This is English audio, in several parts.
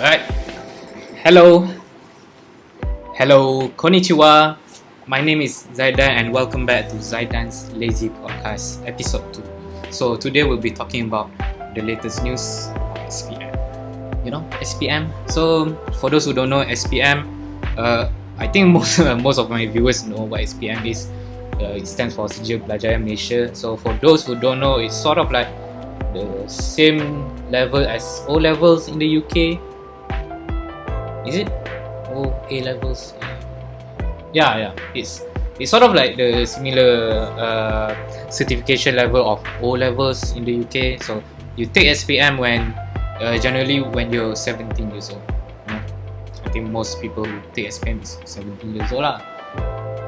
Alright. Hello, konnichiwa. My name is Zaidan and welcome back to Zaidan's Lazy Podcast, episode 2. So today we'll be talking about the latest news about SPM. You know, SPM. So for those who don't know SPM, I think most of my viewers know what SPM is. It stands for Sijil Pelajaran Malaysia. So for those who don't know, it's sort of like the same level as O levels in the UK. Is it? Oh, A levels. Yeah. It's sort of like the similar certification level of O levels in the UK. So you take SPM generally when you're 17 years old. I think most people who take SPM is 17 years old lah.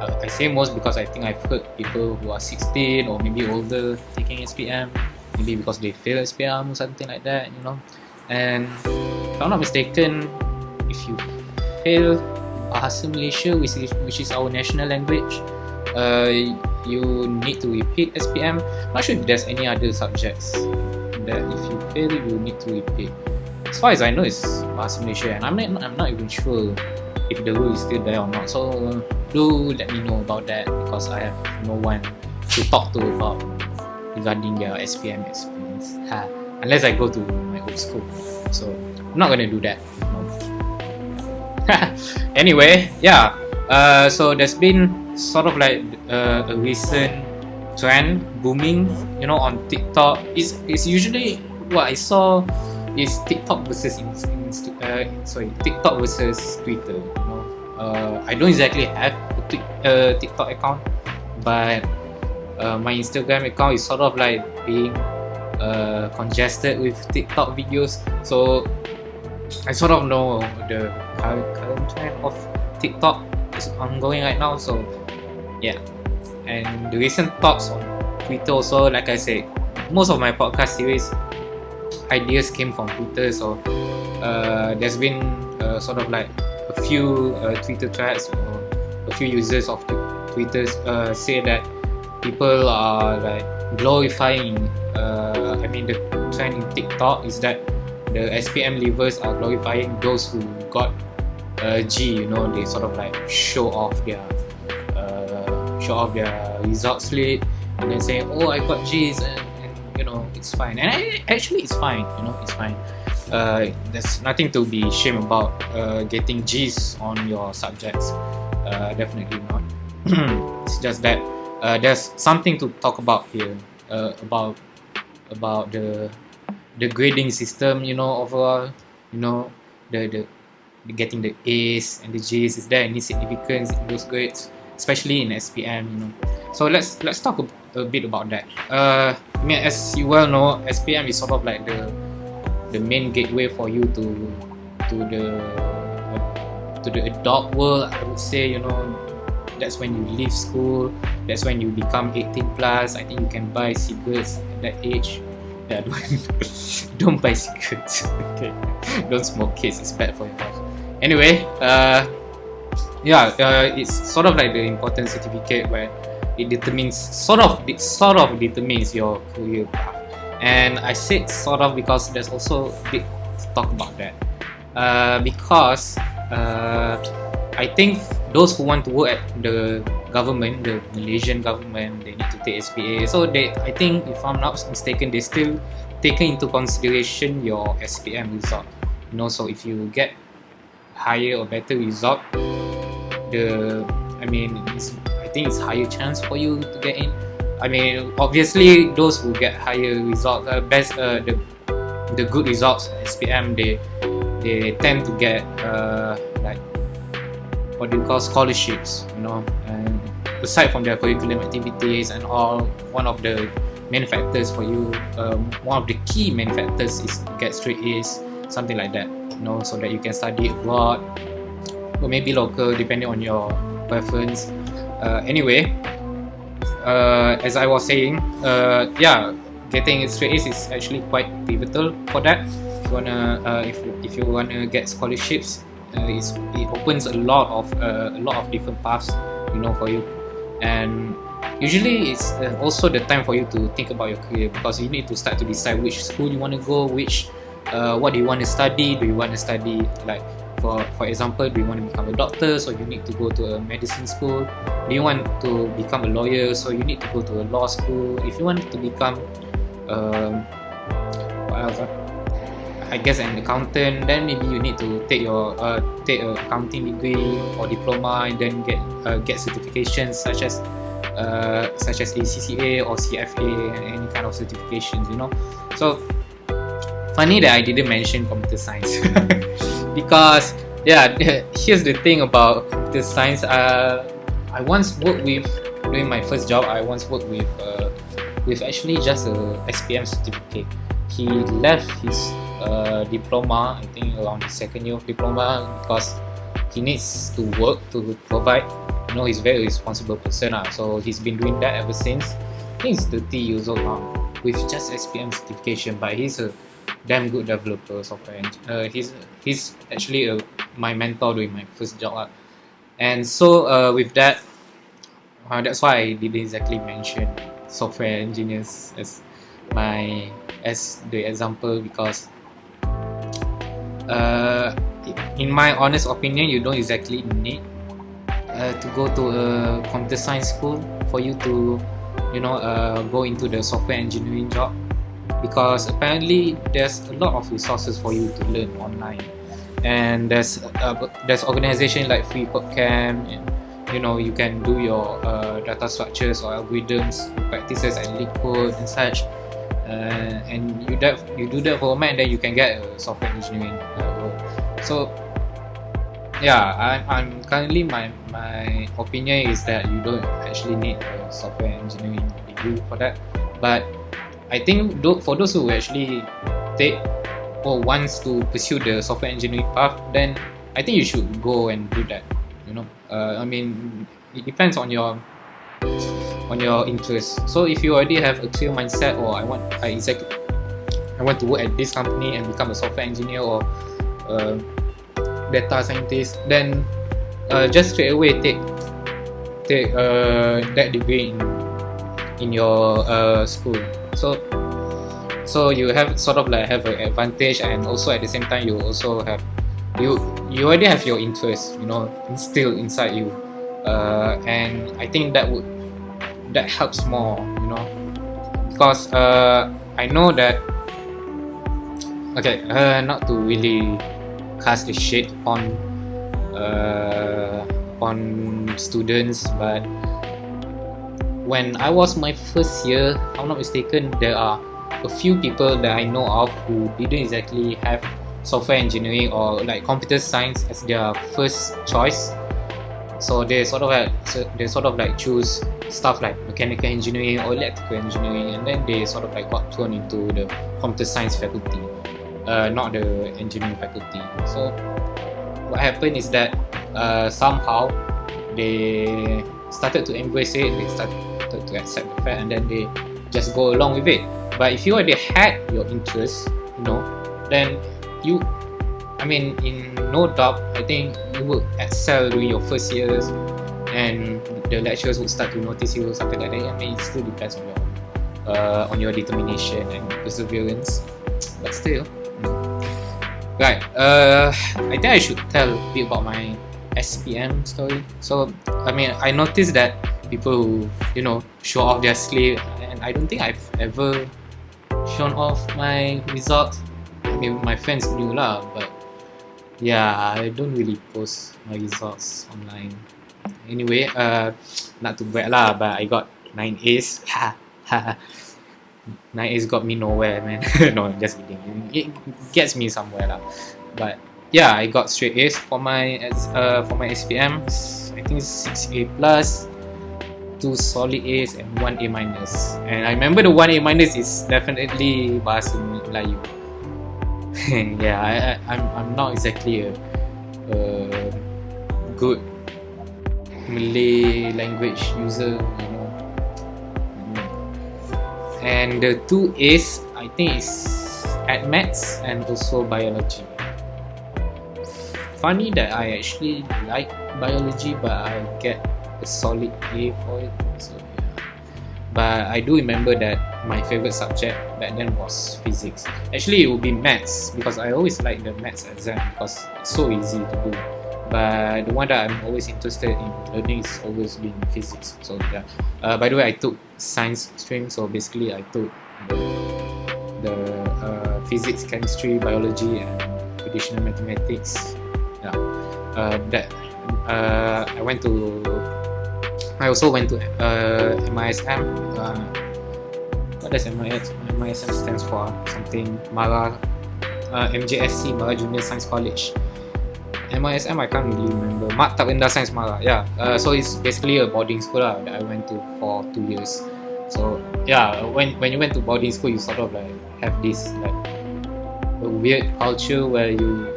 I say most because I think I've heard people who are 16 or maybe older taking SPM, maybe because they fail SPM or something like that, you know. And if I'm not mistaken, if you fail Bahasa Malaysia, which is our national language, you need to repeat SPM. Not sure if there's any other subjects that if you fail, you need to repeat. As far as I know, it's Bahasa Malaysia, and I'm not even sure if the rule is still there or not. So do let me know about that because I have no one to talk to about regarding their SPM experience. Unless I go to my old school. So I'm not gonna do that. Anyway, so there's been sort of like a recent trend booming, you know, on TikTok. It's usually what I saw is TikTok versus TikTok versus Twitter. You know, I don't exactly have a TikTok account, but my Instagram account is sort of like being congested with TikTok videos. So I sort of know the current trend of TikTok is ongoing right now. So yeah, and the recent talks on Twitter also, like I said, most of my podcast series ideas came from Twitter. So there's been sort of like a few Twitter threads or a few users of Twitter say that people are like glorifying. The trend in TikTok is that the SPM leavers are glorifying those who got G. You know, they sort of like show off their results slip and then say, "Oh, I got G's," and you know, it's fine. And actually, it's fine. You know, it's fine. There's nothing to be ashamed about getting G's on your subjects. Definitely not. It's just that there's something to talk about here about the grading system. You know, overall, you know, the getting the A's and the G's. Is there any significance in those grades, especially in SPM? You know, so let's talk a bit about that. As you well know, SPM is sort of like the main gateway for you to the adult world, I would say. You know, that's when you leave school. That's when you become 18 plus. I think you can buy cigarettes at that age. Yeah, don't buy cigarettes. Okay, don't smoke, kids. It's bad for your health. Anyway, it's sort of like the important certificate where it determines sort of determines your career path. And I said sort of because there's also a bit to talk about that. Because I think those who want to work at the government, the Malaysian government, they need to take SPA. So I think if I'm not mistaken, they still taking into consideration your SPM result. You know, so if you get higher or better result, I think it's higher chance for you to get in. I mean, obviously, those who get higher results, the good results at SPM, they tend to get like what do you call scholarships, you know. And aside from their curriculum activities and all, one of the main factors for you, one of the key main factors is to get straight A's, something like that, you know, so that you can study abroad or maybe local, depending on your preference. Anyway, as I was saying, getting straight A's is actually quite pivotal for that. If you wanna get scholarships, it opens a lot of different paths, you know, for you. And usually it's also the time for you to think about your career, because you need to start to decide which school you want to go, which what do you want to study? Do you want to study like for example, do you want to become a doctor, so you need to go to a medicine school? Do you want to become a lawyer, so you need to go to a law school? If you want to become what else? I guess an accountant, then maybe you need to take an accounting degree or diploma, and then get certifications such as ACCA or CFA and any kind of certifications, you know. So funny that I didn't mention computer science because here's the thing about computer science. I once worked with, during my first job, I once worked with actually just a SPM certificate. He left his diploma, I think around the second year of diploma, because he needs to work to provide. You know, he's a very responsible person, so he's been doing that ever since. I think he's 30 years old now with just SPM certification, but he's a damn good developer, software engineer. He's actually my mentor during my first job, and so with that, that's why I didn't exactly mention software engineers as the example, because in my honest opinion, you don't exactly need to go to a computer science school for you to, you know, go into the software engineering job, because apparently there's a lot of resources for you to learn online, and there's organizations like Free Code Camp, and you know, you can do your data structures or algorithms practices and leak code and such, and you do that for a month, and then you can get a software engineering role. So yeah, I'm currently my opinion is that you don't actually need a software engineering degree for that. But I think for those who actually take or wants to pursue the software engineering path, then I think you should go and do that. You know, I mean, it depends on your interest. So if you already have a clear mindset, or I want to work at this company and become a software engineer or data scientist, then just straight away take that degree in your school. So you have sort of like have an advantage, and also at the same time you also have you already have your interest, you know, instilled inside you, and I think that helps more, you know, because I know that not to really cast a shade on students, but when I was my first year, if I'm not mistaken, there are a few people that I know of who didn't exactly have software engineering or like computer science as their first choice. So they sort of like choose stuff like mechanical engineering or electrical engineering, and then they sort of like got thrown into the computer science faculty, not the engineering faculty. So what happened is that somehow they started to embrace it, they started to accept the fact, and then they just go along with it. But if you already had your interest, you know, then in no doubt, I think you will excel during your first years, and the lecturers would start to notice you, something like that. I mean, it still depends on your determination and perseverance, but still. Right, I think I should tell a bit about my SPM story. So, I mean, I noticed that people who, you know, show off their sleeve, and I don't think I've ever shown off my results. I mean, my friends knew lah, but yeah, I don't really post my results online. Anyway, not to brag lah, but I got 9 A's. 9 A's got me nowhere, man. No, just kidding. It gets me somewhere lah. But yeah, I got straight A's for my SPM. I think 6 A plus, 2 solid A's, and 1 A minus. And I remember the 1 A minus is definitely bahasa Melayu. Yeah, I'm not exactly a good Malay language user, you know. And the 2 A's, I think, is at maths and also biology. Funny that I actually like biology, but I get a solid A for it. So yeah. But I do remember that my favorite subject back then was physics. Actually, it would be maths because I always like the maths exam because it's so easy to do. But the one that I'm always interested in learning is always been physics. So yeah. By the way, I took science stream. So basically, I took the physics, chemistry, biology, and additional mathematics. Yeah. I also went to MISM. What does MISM stands for? Something Mara, MJSC, Mara Junior Science College. MISM, I can't really remember. Mat Tak Rendah Science Mara. Yeah. So it's basically a boarding school that I went to for 2 years. So yeah, when you went to boarding school, you sort of like have this like a weird culture where you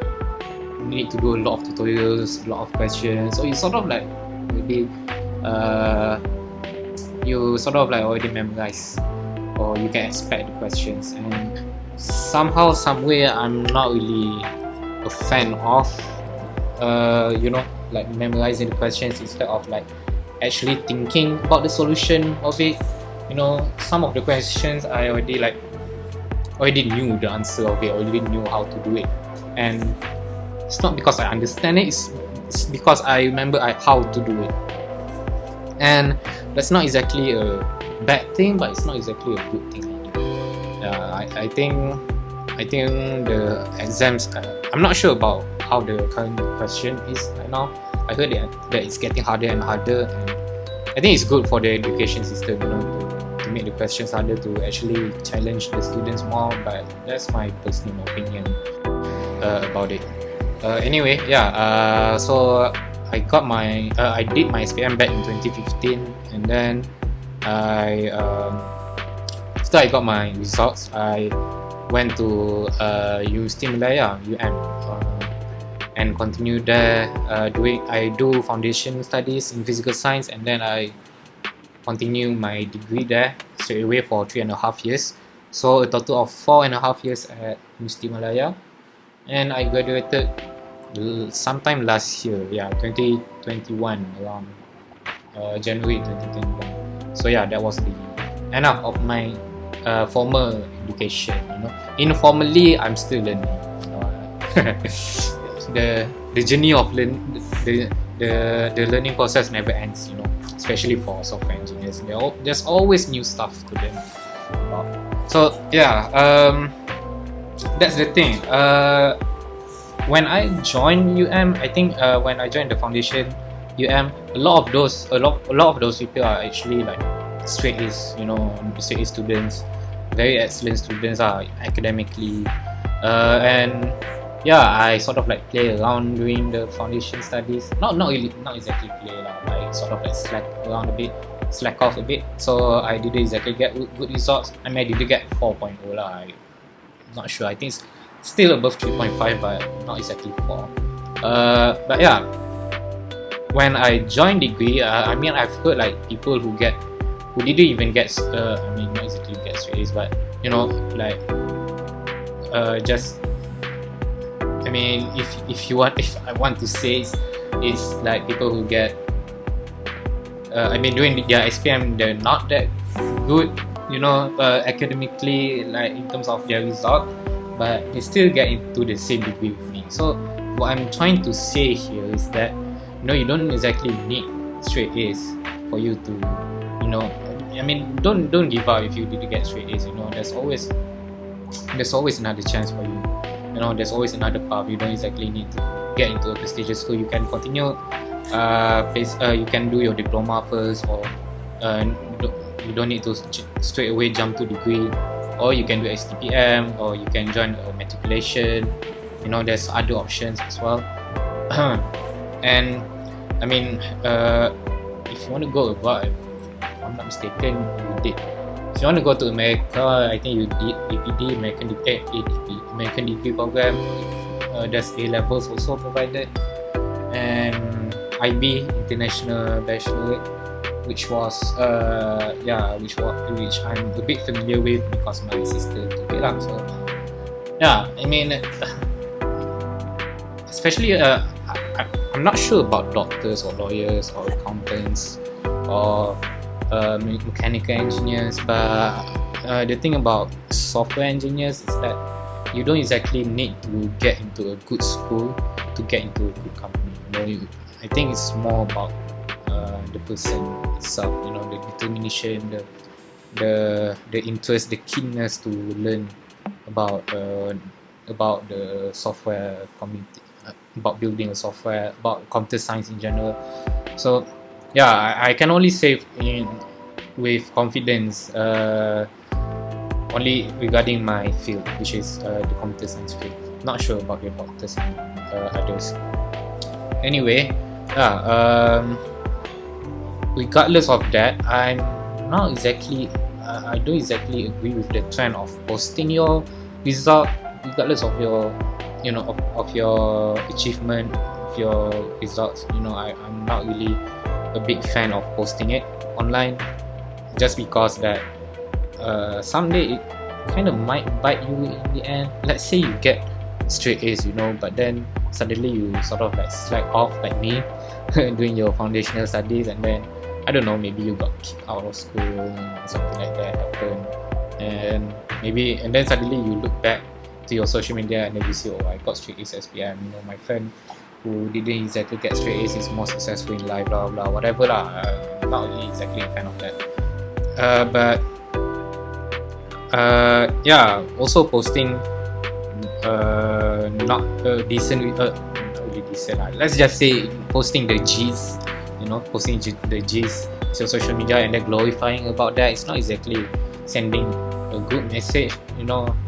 need to do a lot of tutorials, a lot of questions. So you sort of like maybe you sort of like already memorize, or you can expect the questions. And somehow, somewhere, I'm not really a fan of like memorizing the questions instead of like actually thinking about the solution of it. Some of the questions I already knew the answer of it, already knew how to do it, and it's not because I understand it, it's because I remember how to do it. And that's not exactly a bad thing, but it's not exactly a good thing either. I think the exams, I'm not sure about how the current question is right now. I heard that it's getting harder and harder, and I think it's good for the education system, to make the questions harder, to actually challenge the students more. But that's my personal opinion about it. Anyway, yeah. So I did my SPM back in 2015, and then after I got my results, I went to University Malaya, and continued there. I do foundation studies in physical science, and then I continue my degree there straight away for 3.5 years. So a total of 4.5 years at University Malaya, and I graduated sometime last year, 2021, around January 2021. So yeah, that was the end of my formal education. Informally, I'm still learning. The journey of the learning process never ends. Especially for software engineers, there's always new stuff to learn about. So yeah, that's the thing. When I joined I think when I joined the foundation a lot of those people are actually like straight A's, straight A students, very excellent students academically, and yeah, I sort of like play around during the foundation studies. Not exactly play but I sort of like slack off a bit. So I didn't exactly get good results. I mean, I didn't get 4.0 I'm not sure. I think it's still above 3.5, but not exactly 4. But yeah, when I joined degree, I've heard like people who didn't even get not exactly get straight A's, but just if I want to say, it's like people who get doing their SPM, they're not that good, academically, like in terms of their result, but they still get into the same degree with me. So what I'm trying to say here is that you don't exactly need straight A's for you to don't give up if you didn't get straight A's. There's always another chance for you. There's always another path. You don't exactly need to get into a prestigious school. You can continue you can do your diploma first, or you don't need to straight away jump to degree, or you can do STPM, or you can join a matriculation. There's other options as well. And if you want to go abroad, if I'm not mistaken, you did. If you want to go to America, I think you did APD, American Degree Program. There's A levels also provided, and IB, International Bachelorate, which I'm a bit familiar with because my sister took it up. So yeah, especially I'm not sure about doctors or lawyers or accountants or mechanical engineers, but the thing about software engineers is that you don't exactly need to get into a good school to get into a good company. I think it's more about the person itself. The determination, the interest, the keenness to learn about the software community, about building a software, about computer science in general. So yeah, I can only say with confidence only regarding my field, which is the computer science field. Not sure about the doctors and others. Anyway, regardless of that, I don't exactly agree with the trend of posting your result regardless of your of your achievement, of your results. I'm not really a big fan of posting it online, just because that someday it kind of might bite you in the end. Let's say you get straight A's, but then suddenly you sort of like slack off like me doing your foundational studies, and then I don't know, maybe you got kicked out of school and something like that happened, and then suddenly you look back to your social media and then you see, oh, I got straight A's SPM, my friend who didn't exactly get straight A's is more successful in life, blah blah, whatever lah. I'm not really exactly a fan of that. But yeah, also posting not decent, not really decent. Let's just say posting the G's, posting the G's to social media and then glorifying about that. It's not exactly sending a good message,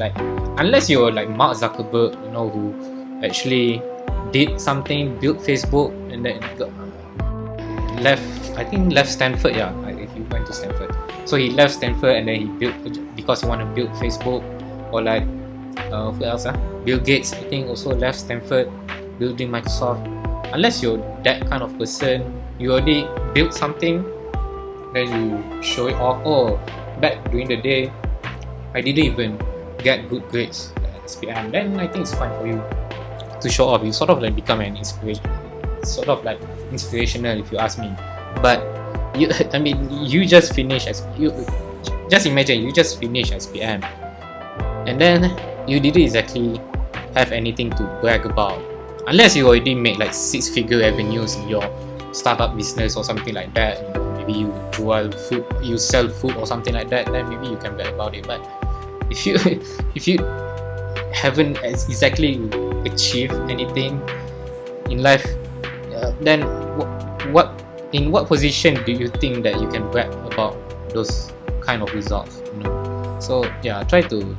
like unless you're like Mark Zuckerberg, who actually did something, built Facebook, and then left Stanford. Yeah, he went to Stanford. So he left Stanford and then he built, because he want to build Facebook. Or like who else? Bill Gates, I think, also left Stanford building Microsoft. Unless you're that kind of person, you already built something, then you show it off. Oh, back during the day, I didn't even get good grades at SPM. Then I think it's fine for you to show off. You sort of like become an inspiration, sort of like inspirational, if you ask me. But you just finished just imagine you just finished SPM, and then you didn't exactly have anything to brag about, unless you already made like 6-figure revenues in your startup business or something like that. Maybe you sell food or something like that, then maybe you can brag about it. But if you haven't exactly achieved anything in life, then in what position do you think that you can brag about those kind of results? So yeah, try to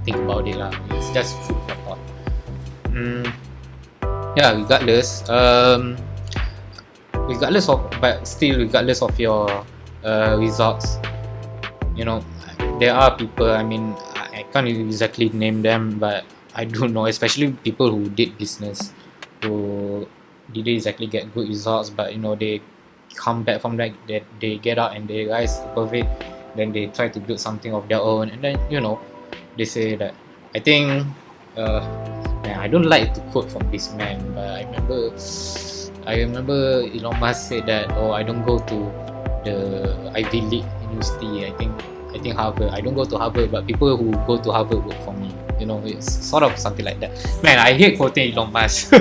think about it lah. It's just food for thought. Yeah, regardless of your results, there are people, I can't exactly name them, but I do know, especially people who did business, who didn't exactly get good results, but they come back from that, they get out and they rise above it, then they try to build something of their own, and then they say that, I think I don't like to quote from this man, but I remember Elon Musk said that, I don't go to the Ivy League university, I think Harvard. I don't go to Harvard, but people who go to Harvard work for me. It's sort of something like that. Man, I hate quoting Elon Musk. I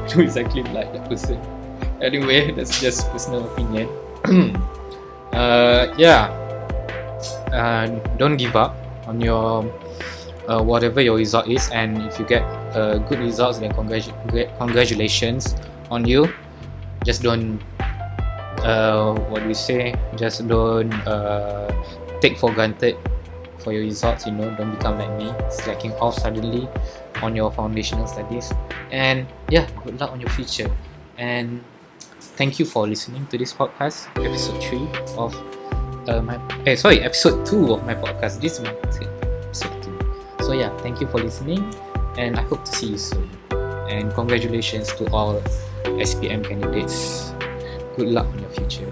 don't exactly like that person. Anyway, that's just personal opinion. Yeah. Don't give up on your whatever your result is, and if you get good results, then congratulations on you. Just don't just don't take for granted for your results. Don't become like me, slacking off suddenly on your foundational studies. And yeah, good luck on your future, and thank you for listening to this podcast, episode 3 of episode 2 of my podcast. This is my episode 2. So yeah, thank you for listening, and I hope to see you soon. And congratulations to all SPM candidates. Good luck in your future.